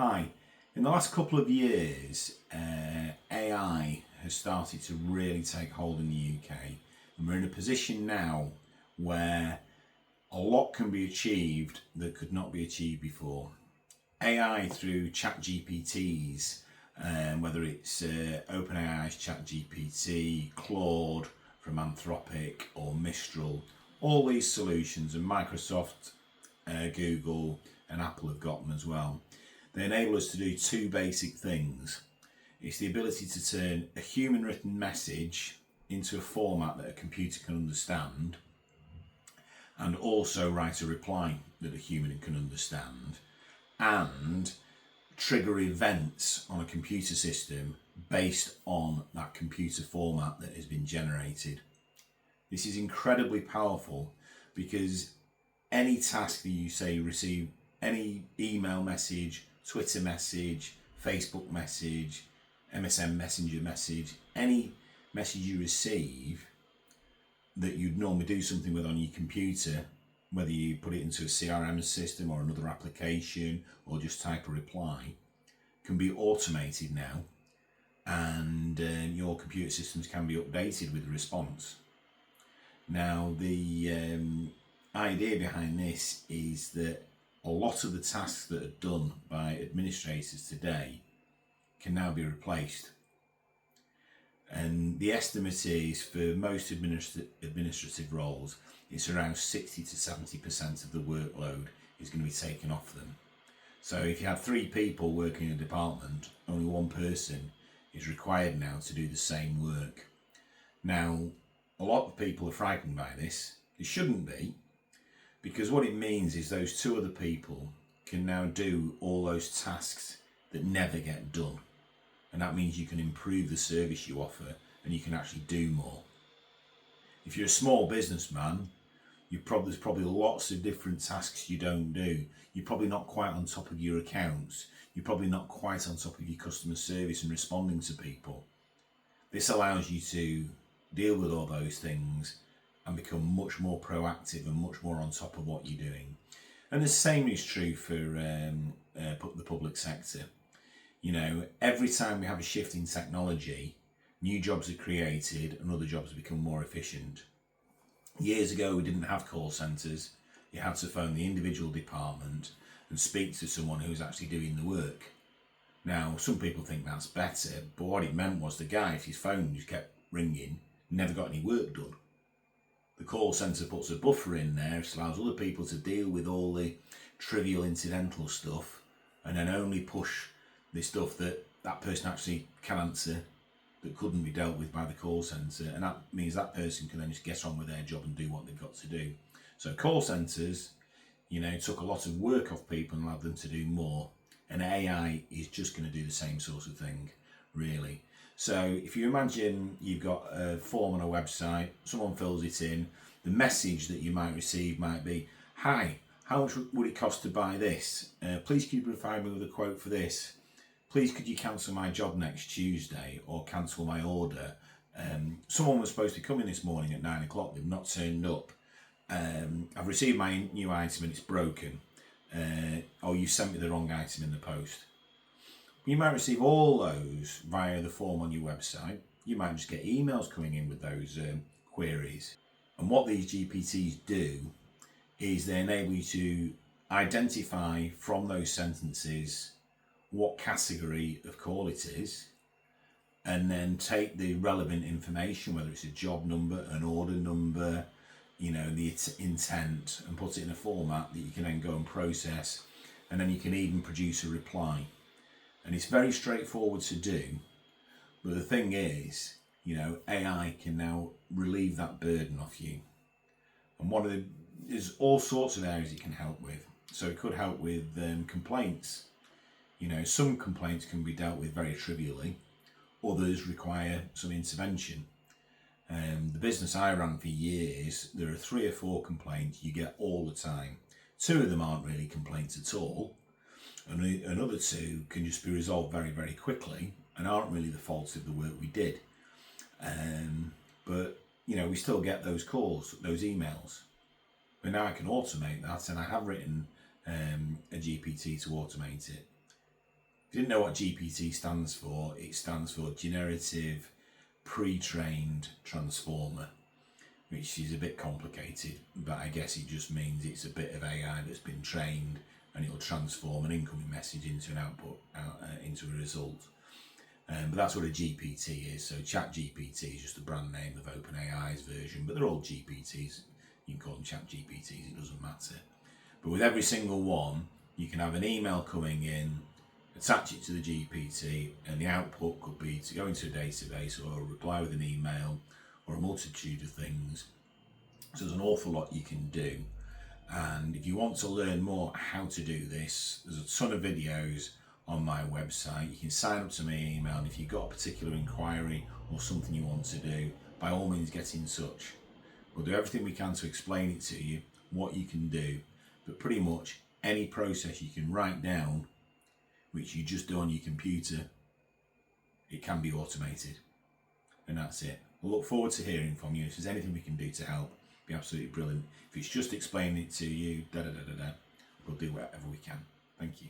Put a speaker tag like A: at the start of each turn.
A: Hi. In the last couple of years, AI has started to really take hold in the UK, and we're in a position now where a lot can be achieved that could not be achieved before. AI through chat GPTs, whether it's OpenAI's chat GPT, Claude from Anthropic or Mistral, all these solutions, and Microsoft, Google and Apple have got them as well. They enable us to do two basic things. It's the ability to turn a human written message into a format that a computer can understand, and also write a reply that a human can understand, and trigger events on a computer system based on that computer format that has been generated. This is incredibly powerful because any task that you say you receive, any email message, Twitter message, Facebook message, MSN Messenger message, any message you receive that you'd normally do something with on your computer, whether you put it into a CRM system or another application or just type a reply, can be automated now, and your computer systems can be updated with the response. Now, the idea behind this is that a lot of the tasks that are done by administrators today can now be replaced. And the estimate is for most administrative roles, it's around 60 to 70% of the workload is going to be taken off them. So if you have 3 people working in a department, only one person is required now to do the same work. Now, a lot of people are frightened by this. It shouldn't be, because what it means is those 2 other people can now do all those tasks that never get done. And that means you can improve the service you offer and you can actually do more. If you're a small businessman, there's probably lots of different tasks you don't do. You're probably not quite on top of your accounts. You're probably not quite on top of your customer service and responding to people. This allows you to deal with all those things and become much more proactive and much more on top of what you're doing. And the same is true for the public sector. You know, every time we have a shift in technology, new jobs are created and other jobs become more efficient. Years ago, we didn't have call centres. You had to phone the individual department and speak to someone who was actually doing the work. Now, some people think that's better, but what it meant was the guy, if his phone just kept ringing, never got any work done. The call centre puts a buffer in there, it allows other people to deal with all the trivial incidental stuff and then only push the stuff that person actually can answer that couldn't be dealt with by the call centre, and that means that person can then just get on with their job and do what they've got to do. So call centres, took a lot of work off people and allowed them to do more, and AI is just going to do the same sort of thing, really. So if you imagine you've got a form on a website, someone fills it in, the message that you might receive might be, "Hi, how much would it cost to buy this? Please could you provide me with a quote for this? Please could you cancel my job next Tuesday or cancel my order? Someone was supposed to come in this morning at 9 o'clock, they've not turned up. I've received my new item and it's broken. Or you sent me the wrong item in the post." You might receive all those via the form on your website. You might just get emails coming in with those queries. And what these GPTs do is they enable you to identify from those sentences what category of call it is, and then take the relevant information, whether it's a job number, an order number, the intent, and put it in a format that you can then go and process, and then you can even produce a reply. And it's very straightforward to do, but the thing is, AI can now relieve that burden off you. And there's all sorts of areas it can help with. So it could help with complaints. Some complaints can be dealt with very trivially, others require some intervention. The business I ran for years, there are 3 or 4 complaints you get all the time. 2 of them aren't really complaints at all, and another 2 can just be resolved very, very quickly and aren't really the fault of the work we did. But we still get those calls, those emails. But now I can automate that, and I have written a GPT to automate it. If you didn't know what GPT stands for, it stands for Generative Pre-trained Transformer, which is a bit complicated, but I guess it just means it's a bit of AI that's been trained and it'll transform an incoming message into an output, into a result. But that's what a GPT is. So Chat GPT is just the brand name of OpenAI's version, but they're all GPTs. You can call them Chat GPTs, it doesn't matter. But with every single one, you can have an email coming in, attach it to the GPT, and the output could be to go into a database or reply with an email or a multitude of things. So there's an awful lot you can do. And if you want to learn more how to do this, there's a ton of videos on my website. You can sign up to my email, and if you've got a particular inquiry or something you want to do, by all means get in touch. We'll do everything we can to explain it to you, what you can do, but pretty much any process you can write down, which you just do on your computer, it can be automated. And that's it. We'll look forward to hearing from you. If there's anything we can do to help, it'd be absolutely brilliant. If it's just explaining it to you, we'll do whatever we can. Thank you.